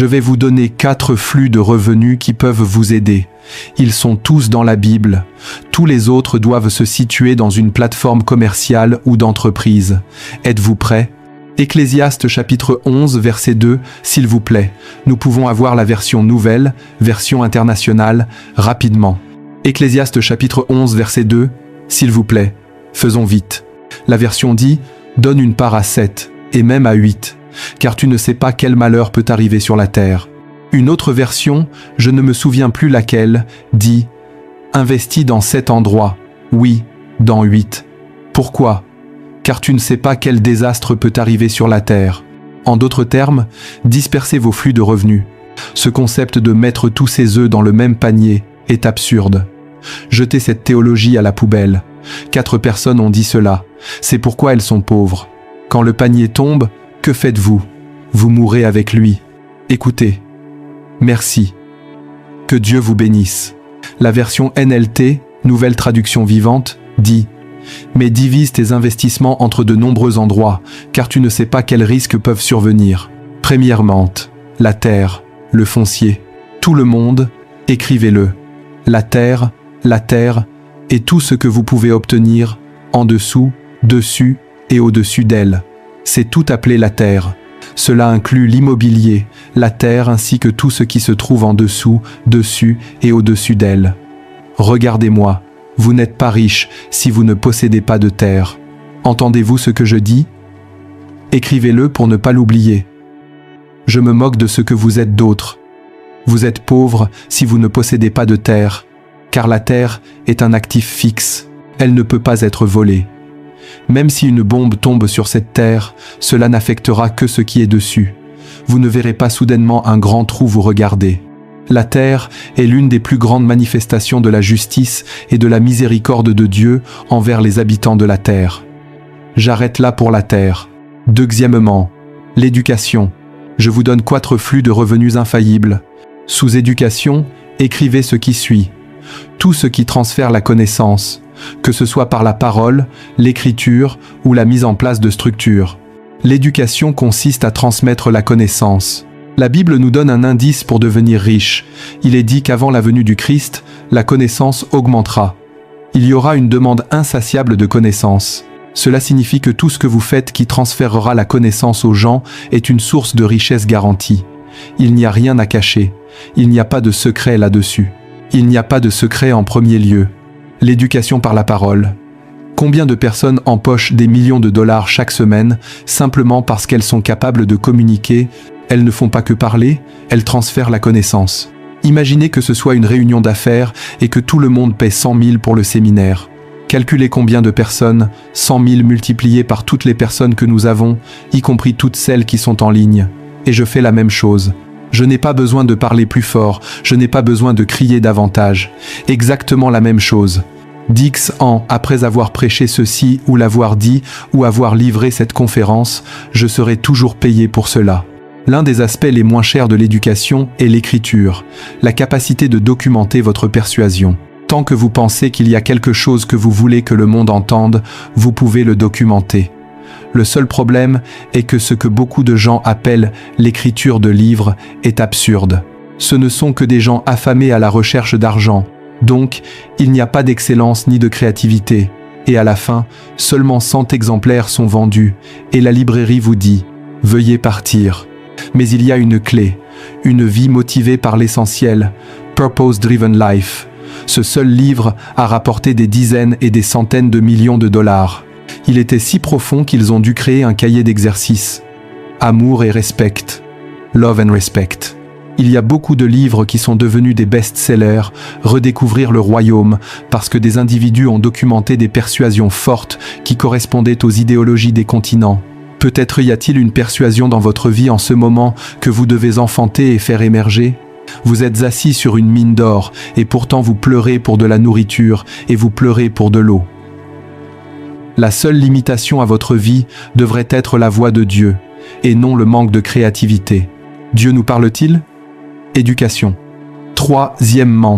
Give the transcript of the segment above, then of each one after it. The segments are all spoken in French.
Je vais vous donner 4 flux de revenus qui peuvent vous aider. Ils sont tous dans la Bible. Tous les autres doivent se situer dans une plateforme commerciale ou d'entreprise. Êtes-vous prêts ? Ecclésiaste chapitre 11 verset 2, s'il vous plaît. Nous pouvons avoir la version nouvelle, version internationale, rapidement. Ecclésiaste chapitre 11 verset 2, s'il vous plaît. Faisons vite. La version dit, donne une part à 7, et même à 8, car tu ne sais pas quel malheur peut arriver sur la terre. Une autre version, je ne me souviens plus laquelle, dit, investis dans 7 endroits, oui, dans 8. Pourquoi ? Car tu ne sais pas quel désastre peut arriver sur la terre. En d'autres termes, dispersez vos flux de revenus. Ce concept de mettre tous ses œufs dans le même panier est absurde. Jetez cette théologie à la poubelle. 4 personnes ont dit cela. C'est pourquoi elles sont pauvres. Quand le panier tombe, que faites-vous ? Vous mourrez avec lui. Écoutez. Merci. Que Dieu vous bénisse. La version NLT, Nouvelle Traduction Vivante, dit « Mais divise tes investissements entre de nombreux endroits, car tu ne sais pas quels risques peuvent survenir. Premièrement, la terre, le foncier. Tout le monde, écrivez-le. La terre, et tout ce que vous pouvez obtenir, en dessous, dessus et au-dessus d'elle. C'est tout appelé la terre. Cela inclut l'immobilier, la terre ainsi que tout ce qui se trouve en dessous, dessus et au-dessus d'elle. Regardez-moi, vous n'êtes pas riche si vous ne possédez pas de terre. Entendez-vous ce que je dis ? Écrivez-le pour ne pas l'oublier. Je me moque de ce que vous êtes d'autres. Vous êtes pauvre si vous ne possédez pas de terre, car la terre est un actif fixe. Elle ne peut pas être volée. Même si une bombe tombe sur cette terre, cela n'affectera que ce qui est dessus. Vous ne verrez pas soudainement un grand trou vous regarder. La terre est l'une des plus grandes manifestations de la justice et de la miséricorde de Dieu envers les habitants de la terre. J'arrête là pour la terre. Deuxièmement, l'éducation. Je vous donne 4 flux de revenus infaillibles. Sous éducation, écrivez ce qui suit. Tout ce qui transfère la connaissance, que ce soit par la parole, l'écriture ou la mise en place de structures. L'éducation consiste à transmettre la connaissance. La Bible nous donne un indice pour devenir riche. Il est dit qu'avant la venue du Christ, la connaissance augmentera. Il y aura une demande insatiable de connaissance. Cela signifie que tout ce que vous faites qui transférera la connaissance aux gens est une source de richesse garantie. Il n'y a rien à cacher. Il n'y a pas de secret là-dessus. Il n'y a pas de secret en premier lieu. L'éducation par la parole. Combien de personnes empochent des millions de dollars chaque semaine simplement parce qu'elles sont capables de communiquer? Elles ne font pas que parler, elles transfèrent la connaissance. Imaginez que ce soit une réunion d'affaires et que tout le monde paie 100 000 pour le séminaire. Calculez combien de personnes, 100 000 multiplié par toutes les personnes que nous avons, y compris toutes celles qui sont en ligne. Et je fais la même chose. Je n'ai pas besoin de parler plus fort, je n'ai pas besoin de crier davantage. Exactement la même chose. Dix ans après avoir prêché ceci ou l'avoir dit ou avoir livré cette conférence, je serai toujours payé pour cela. L'un des aspects les moins chers de l'éducation est l'écriture, la capacité de documenter votre persuasion. Tant que vous pensez qu'il y a quelque chose que vous voulez que le monde entende, vous pouvez le documenter. Le seul problème est que ce que beaucoup de gens appellent l'écriture de livres est absurde. Ce ne sont que des gens affamés à la recherche d'argent. Donc, il n'y a pas d'excellence ni de créativité. Et à la fin, seulement 100 exemplaires sont vendus, et la librairie vous dit « Veuillez partir ». Mais il y a une clé, une vie motivée par l'essentiel, Purpose Driven Life. Ce seul livre a rapporté des dizaines et des centaines de millions de dollars. Il était si profond qu'ils ont dû créer un cahier d'exercices. Amour et respect. Love and respect. Il y a beaucoup de livres qui sont devenus des best-sellers, Redécouvrir le royaume, parce que des individus ont documenté des persuasions fortes qui correspondaient aux idéologies des continents. Peut-être y a-t-il une persuasion dans votre vie en ce moment que vous devez enfanter et faire émerger ? Vous êtes assis sur une mine d'or et pourtant vous pleurez pour de la nourriture et vous pleurez pour de l'eau. La seule limitation à votre vie devrait être la voix de Dieu et non le manque de créativité. Dieu nous parle-t-il ? Éducation. Troisièmement,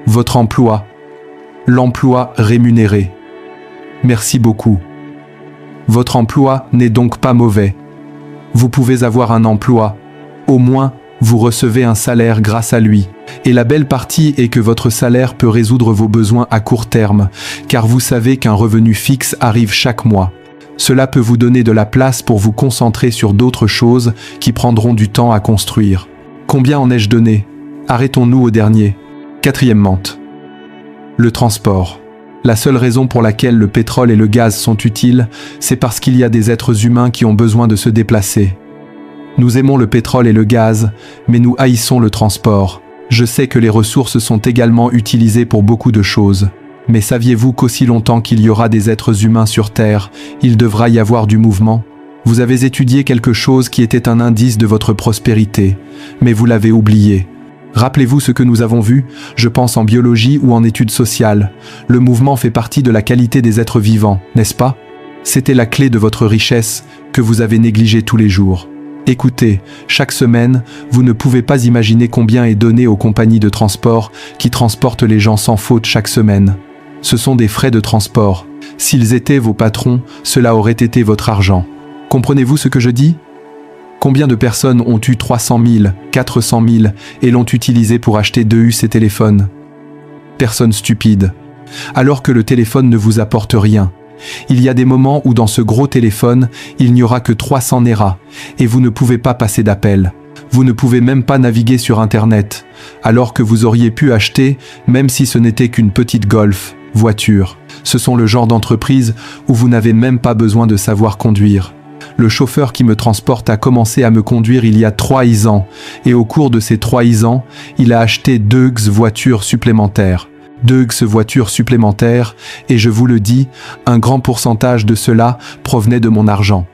votre emploi. L'emploi rémunéré. Merci beaucoup. Votre emploi n'est donc pas mauvais. Vous pouvez avoir un emploi, au moins Vous recevez un salaire grâce à lui. Et la belle partie est que votre salaire peut résoudre vos besoins à court terme, car vous savez qu'un revenu fixe arrive chaque mois. Cela peut vous donner de la place pour vous concentrer sur d'autres choses qui prendront du temps à construire. Combien en ai-je donné? Arrêtons-nous au dernier. Quatrièmement, le transport. La seule raison pour laquelle le pétrole et le gaz sont utiles, c'est parce qu'il y a des êtres humains qui ont besoin de se déplacer. Nous aimons le pétrole et le gaz, mais nous haïssons le transport. Je sais que les ressources sont également utilisées pour beaucoup de choses. Mais saviez-vous qu'aussi longtemps qu'il y aura des êtres humains sur Terre, il devra y avoir du mouvement? Vous avez étudié quelque chose qui était un indice de votre prospérité, mais vous l'avez oublié. Rappelez-vous ce que nous avons vu, je pense en biologie ou en études sociales. Le mouvement fait partie de la qualité des êtres vivants, n'est-ce pas? C'était la clé de votre richesse que vous avez négligée tous les jours. Écoutez, chaque semaine, vous ne pouvez pas imaginer combien est donné aux compagnies de transport qui transportent les gens sans faute chaque semaine. Ce sont des frais de transport. S'ils étaient vos patrons, cela aurait été votre argent. Comprenez-vous ce que je dis? Combien de personnes ont eu 300 000, 400 000 et l'ont utilisé pour acheter 2 US et téléphones? Personne stupide. Alors que le téléphone ne vous apporte rien. Il y a des moments où dans ce gros téléphone, il n'y aura que 300 Naira et vous ne pouvez pas passer d'appel. Vous ne pouvez même pas naviguer sur Internet, alors que vous auriez pu acheter, même si ce n'était qu'une petite Golf, voiture. Ce sont le genre d'entreprise où vous n'avez même pas besoin de savoir conduire. Le chauffeur qui me transporte a commencé à me conduire il y a 3 ans, et au cours de ces 3 ans, il a acheté 2 voitures supplémentaires. 2 voitures supplémentaires, et je vous le dis, un grand pourcentage de cela provenait de mon argent.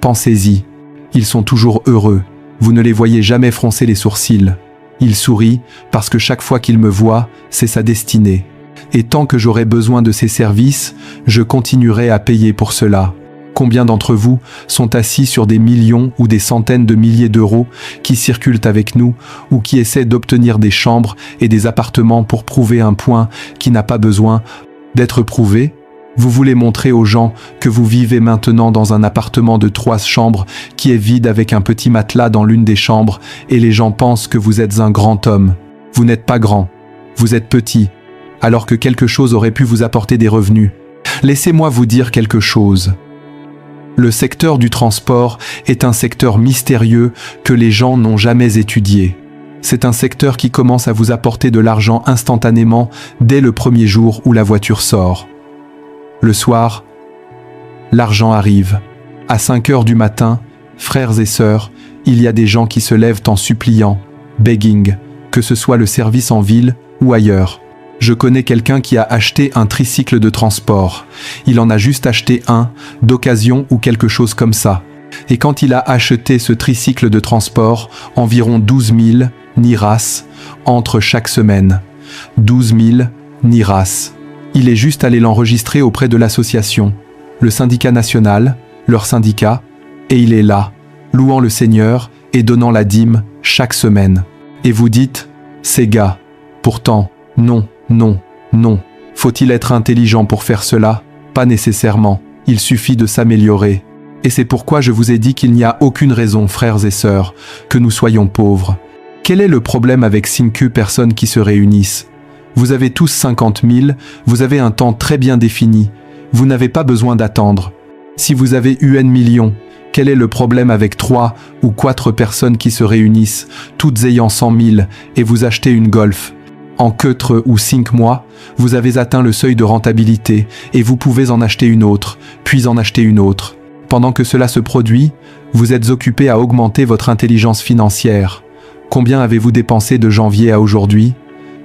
Pensez-y, ils sont toujours heureux. Vous ne les voyez jamais froncer les sourcils. Il sourit parce que chaque fois qu'il me voit, c'est sa destinée. Et tant que j'aurai besoin de ses services, je continuerai à payer pour cela. Combien d'entre vous sont assis sur des millions ou des centaines de milliers d'euros qui circulent avec nous ou qui essaient d'obtenir des chambres et des appartements pour prouver un point qui n'a pas besoin d'être prouvé? Vous voulez montrer aux gens que vous vivez maintenant dans un appartement de 3 chambres qui est vide avec un petit matelas dans l'une des chambres et les gens pensent que vous êtes un grand homme. Vous n'êtes pas grand, vous êtes petit, alors que quelque chose aurait pu vous apporter des revenus. Laissez-moi vous dire quelque chose. Le secteur du transport est un secteur mystérieux que les gens n'ont jamais étudié. C'est un secteur qui commence à vous apporter de l'argent instantanément dès le premier jour où la voiture sort. Le soir, l'argent arrive. À 5 heures du matin, frères et sœurs, il y a des gens qui se lèvent en suppliant, begging, que ce soit le service en ville ou ailleurs. Je connais quelqu'un qui a acheté un tricycle de transport. Il en a juste acheté un, d'occasion ou quelque chose comme ça. Et quand il a acheté ce tricycle de transport, environ 12 000 Niras entre chaque semaine. 12 000 Niras. Il est juste allé l'enregistrer auprès de l'association, le syndicat national, leur syndicat, et il est là, louant le Seigneur et donnant la dîme chaque semaine. Et vous dites, ces gars, pourtant, non. Non, non. Faut-il être intelligent pour faire cela? Pas nécessairement. Il suffit de s'améliorer. Et c'est pourquoi je vous ai dit qu'il n'y a aucune raison, frères et sœurs, que nous soyons pauvres. Quel est le problème avec 5 personnes qui se réunissent? Vous avez tous 50 000, vous avez un temps très bien défini. Vous n'avez pas besoin d'attendre. Si vous avez eu 1 million, quel est le problème avec 3 ou 4 personnes qui se réunissent, toutes ayant 100 000, et vous achetez une Golf? En 4 ou 5 mois, vous avez atteint le seuil de rentabilité et vous pouvez en acheter une autre, puis en acheter une autre. Pendant que cela se produit, vous êtes occupé à augmenter votre intelligence financière. Combien avez-vous dépensé de janvier à aujourd'hui?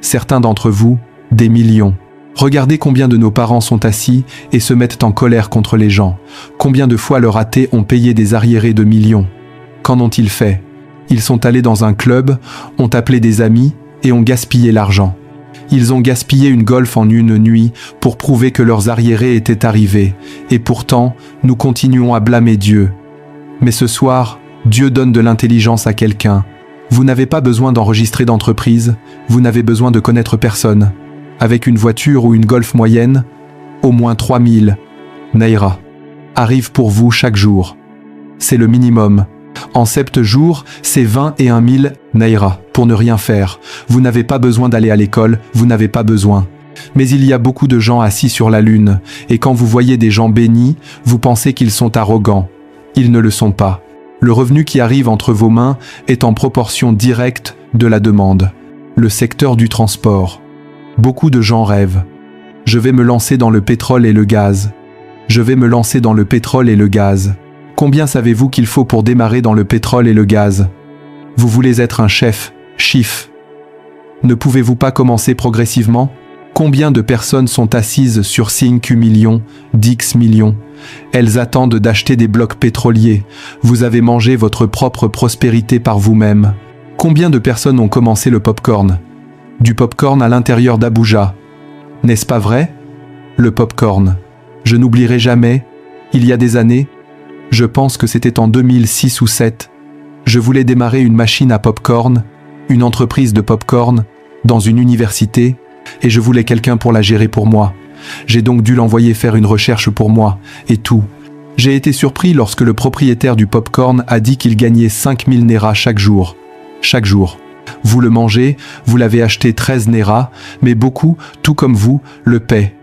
Certains d'entre vous, des millions. Regardez combien de nos parents sont assis et se mettent en colère contre les gens. Combien de fois leurs athées ont payé des arriérés de millions? Qu'en ont-ils fait? Ils sont allés dans un club, ont appelé des amis, et ont gaspillé l'argent. Ils ont gaspillé une Golf en une nuit pour prouver que leurs arriérés étaient arrivés, et pourtant, nous continuons à blâmer Dieu. Mais ce soir, Dieu donne de l'intelligence à quelqu'un. Vous n'avez pas besoin d'enregistrer d'entreprise, vous n'avez besoin de connaître personne. Avec une voiture ou une Golf moyenne, au moins 3000 Naira arrivent pour vous chaque jour. C'est le minimum. En 7 jours, c'est 21 000 naira pour ne rien faire. Vous n'avez pas besoin d'aller à l'école, vous n'avez pas besoin. Mais il y a beaucoup de gens assis sur la lune, et quand vous voyez des gens bénis, vous pensez qu'ils sont arrogants. Ils ne le sont pas. Le revenu qui arrive entre vos mains est en proportion directe de la demande. Le secteur du transport. Beaucoup de gens rêvent. Je vais me lancer dans le pétrole et le gaz. Je vais me lancer dans le pétrole et le gaz. Combien savez-vous qu'il faut pour démarrer dans le pétrole et le gaz? Vous voulez être un chef, chiffre. Ne pouvez-vous pas commencer progressivement? Combien de personnes sont assises sur 5 millions, 10 millions? Elles attendent d'acheter des blocs pétroliers. Vous avez mangé votre propre prospérité par vous-même. Combien de personnes ont commencé le pop-corn? Du pop-corn à l'intérieur d'Abuja. N'est-ce pas vrai? Le pop-corn. Je n'oublierai jamais, il y a des années, je pense que c'était en 2006 ou 2007, je voulais démarrer une machine à pop-corn, une entreprise de pop-corn, dans une université, et je voulais quelqu'un pour la gérer pour moi. J'ai donc dû l'envoyer faire une recherche pour moi, et tout. J'ai été surpris lorsque le propriétaire du pop-corn a dit qu'il gagnait 5000 naira chaque jour. Chaque jour. Vous le mangez, vous l'avez acheté 13 naira, mais beaucoup, tout comme vous, le paient.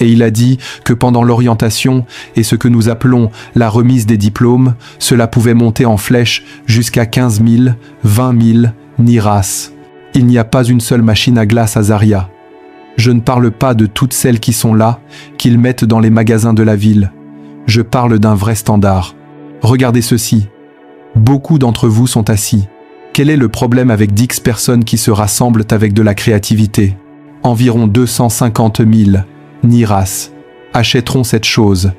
Et il a dit que pendant l'orientation et ce que nous appelons la remise des diplômes, cela pouvait monter en flèche jusqu'à 15 000, 20 000 niras. Il n'y a pas une seule machine à glace à Zaria. Je ne parle pas de toutes celles qui sont là, qu'ils mettent dans les magasins de la ville. Je parle d'un vrai standard. Regardez ceci. Beaucoup d'entre vous sont assis. Quel est le problème avec 10 personnes qui se rassemblent avec de la créativité? Environ 250 000 niras achèteront cette chose,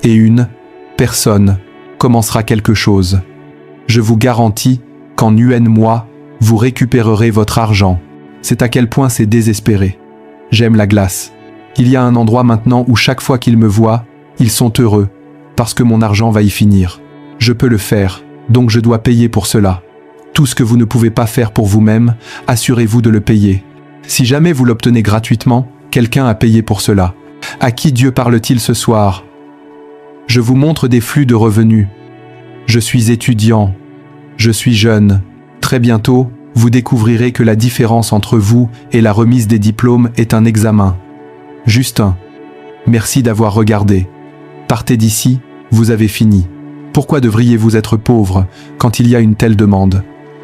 et une personne commencera quelque chose. Je vous garantis qu'en UN mois, vous récupérerez votre argent. C'est à quel point c'est désespéré. J'aime la glace. Il y a un endroit maintenant où chaque fois qu'ils me voient, ils sont heureux, parce que mon argent va y finir. Je peux le faire, donc je dois payer pour cela. Tout ce que vous ne pouvez pas faire pour vous-même, assurez-vous de le payer. Si jamais vous l'obtenez gratuitement, quelqu'un a payé pour cela. À qui Dieu parle-t-il ce soir? Je vous montre des flux de revenus. Je suis étudiant. Je suis jeune. Très bientôt, vous découvrirez que la différence entre vous et la remise des diplômes est un examen. Justin, merci d'avoir regardé. Partez d'ici, vous avez fini. Pourquoi devriez-vous être pauvre quand il y a une telle demande?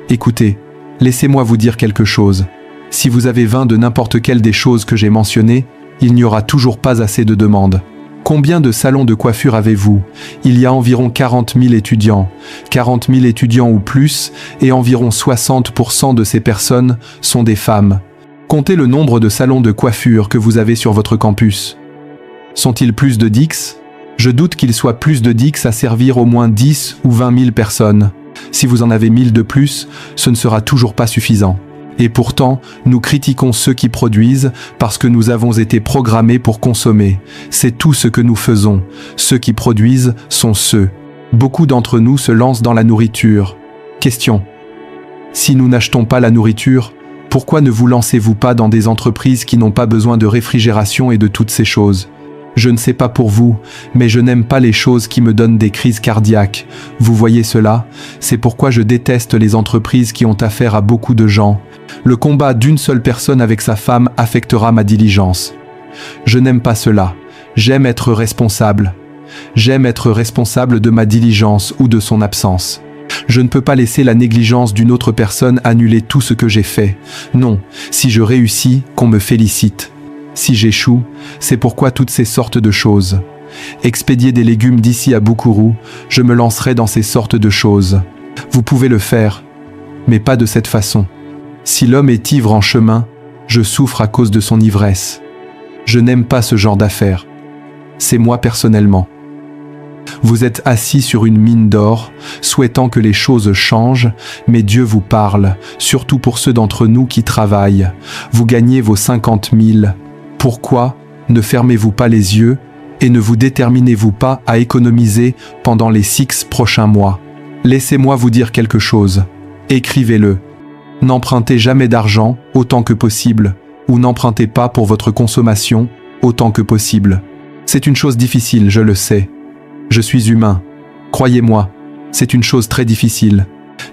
Écoutez, laissez-moi vous dire quelque chose. Si vous avez 20 de n'importe quelle des choses que j'ai mentionnées, il n'y aura toujours pas assez de demandes. Combien de salons de coiffure avez-vous? Il y a environ 40 000 étudiants. 40 000 étudiants ou plus, et environ 60% de ces personnes sont des femmes. Comptez le nombre de salons de coiffure que vous avez sur votre campus. Sont-ils plus de 10? Je doute qu'il soit plus de 10 à servir au moins 10 ou 20 000 personnes. Si vous en avez 1000 de plus, ce ne sera toujours pas suffisant. Et pourtant, nous critiquons ceux qui produisent parce que nous avons été programmés pour consommer. C'est tout ce que nous faisons. Ceux qui produisent sont ceux. Beaucoup d'entre nous se lancent dans la nourriture. Question. Si nous n'achetons pas la nourriture, pourquoi ne vous lancez-vous pas dans des entreprises qui n'ont pas besoin de réfrigération et de toutes ces choses? Je ne sais pas pour vous, mais je n'aime pas les choses qui me donnent des crises cardiaques. Vous voyez cela? C'est pourquoi je déteste les entreprises qui ont affaire à beaucoup de gens. Le combat d'une seule personne avec sa femme affectera ma diligence. Je n'aime pas cela. J'aime être responsable. J'aime être responsable de ma diligence ou de son absence. Je ne peux pas laisser la négligence d'une autre personne annuler tout ce que j'ai fait. Non, si je réussis, qu'on me félicite. Si j'échoue, c'est pourquoi toutes ces sortes de choses. Expédier des légumes d'ici à Bukuru, je me lancerai dans ces sortes de choses. Vous pouvez le faire, mais pas de cette façon. Si l'homme est ivre en chemin, je souffre à cause de son ivresse. Je n'aime pas ce genre d'affaires. C'est moi personnellement. Vous êtes assis sur une mine d'or, souhaitant que les choses changent, mais Dieu vous parle, surtout pour ceux d'entre nous qui travaillent. Vous gagnez vos 50 000. Pourquoi ne fermez-vous pas les yeux et ne vous déterminez-vous pas à économiser pendant les 6 prochains mois? Laissez-moi vous dire quelque chose. Écrivez-le. N'empruntez jamais d'argent autant que possible, ou n'empruntez pas pour votre consommation autant que possible. C'est une chose difficile, je le sais. Je suis humain. Croyez-moi, C'est une chose très difficile.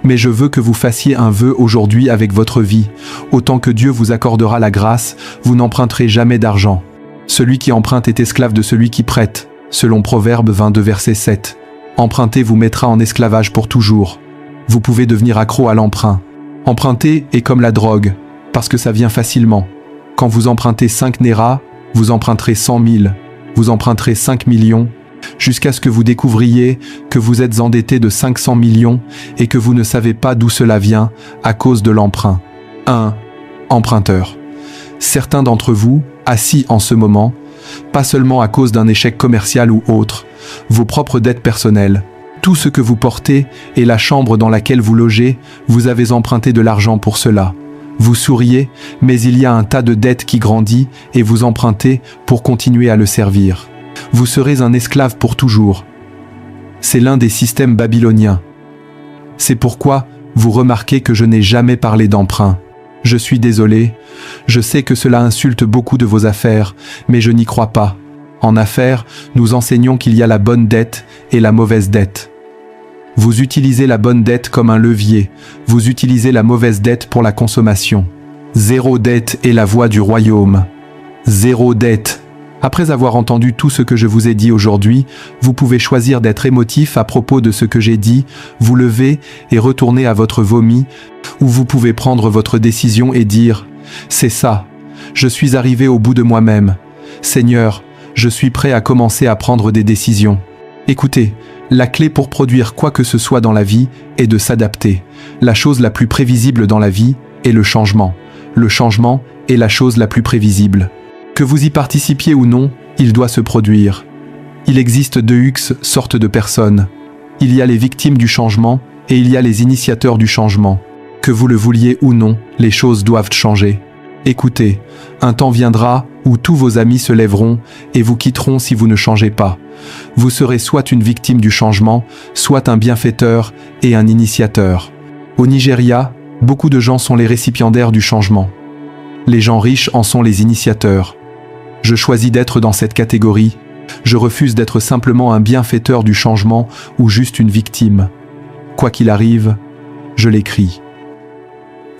Mais je veux que vous fassiez un vœu aujourd'hui avec votre vie. Autant que Dieu vous accordera la grâce, vous n'emprunterez jamais d'argent. Celui qui emprunte est esclave de celui qui prête, selon Proverbe 22 verset 7. Emprunter vous mettra en esclavage pour toujours. Vous pouvez devenir accro à l'emprunt. Emprunter est comme la drogue, parce que ça vient facilement. Quand vous empruntez 5 Néra, vous emprunterez 100 000, vous emprunterez 5 millions, jusqu'à ce que vous découvriez que vous êtes endetté de 500 millions et que vous ne savez pas d'où cela vient à cause de l'emprunt. 1. Emprunteur. Certains d'entre vous, assis en ce moment, pas seulement à cause d'un échec commercial ou autre, vos propres dettes personnelles, tout ce que vous portez et la chambre dans laquelle vous logez, vous avez emprunté de l'argent pour cela. Vous souriez, mais il y a un tas de dettes qui grandit et vous empruntez pour continuer à le servir. Vous serez un esclave pour toujours. C'est l'un des systèmes babyloniens. C'est pourquoi vous remarquez que je n'ai jamais parlé d'emprunt. Je suis désolé, je sais que cela insulte beaucoup de vos affaires, mais je n'y crois pas. En affaires, nous enseignons qu'il y a la bonne dette et la mauvaise dette. Vous utilisez la bonne dette comme un levier, vous utilisez la mauvaise dette pour la consommation. Zéro dette est la voie du royaume. Zéro dette. Après avoir entendu tout ce que je vous ai dit aujourd'hui, vous pouvez choisir d'être émotif à propos de ce que j'ai dit, vous lever et retourner à votre vomi, ou vous pouvez prendre votre décision et dire « C'est ça, je suis arrivé au bout de moi-même. Seigneur, je suis prêt à commencer à prendre des décisions. » Écoutez, la clé pour produire quoi que ce soit dans la vie est de s'adapter. La chose la plus prévisible dans la vie est le changement. Le changement est la chose la plus prévisible. Que vous y participiez ou non, il doit se produire. Il existe deux sortes de personnes. Il y a les victimes du changement et il y a les initiateurs du changement. Que vous le vouliez ou non, les choses doivent changer. Écoutez, un temps viendra où tous vos amis se lèveront et vous quitteront si vous ne changez pas. Vous serez soit une victime du changement, soit un bienfaiteur et un initiateur. Au Nigeria, beaucoup de gens sont les récipiendaires du changement. Les gens riches en sont les initiateurs. Je choisis d'être dans cette catégorie. Je refuse d'être simplement un bienfaiteur du changement ou juste une victime. Quoi qu'il arrive, je l'écris.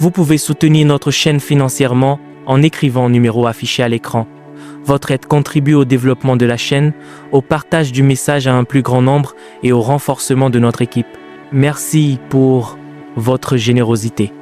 Vous pouvez soutenir notre chaîne financièrement en écrivant au numéro affiché à l'écran. Votre aide contribue au développement de la chaîne, au partage du message à un plus grand nombre et au renforcement de notre équipe. Merci pour votre générosité.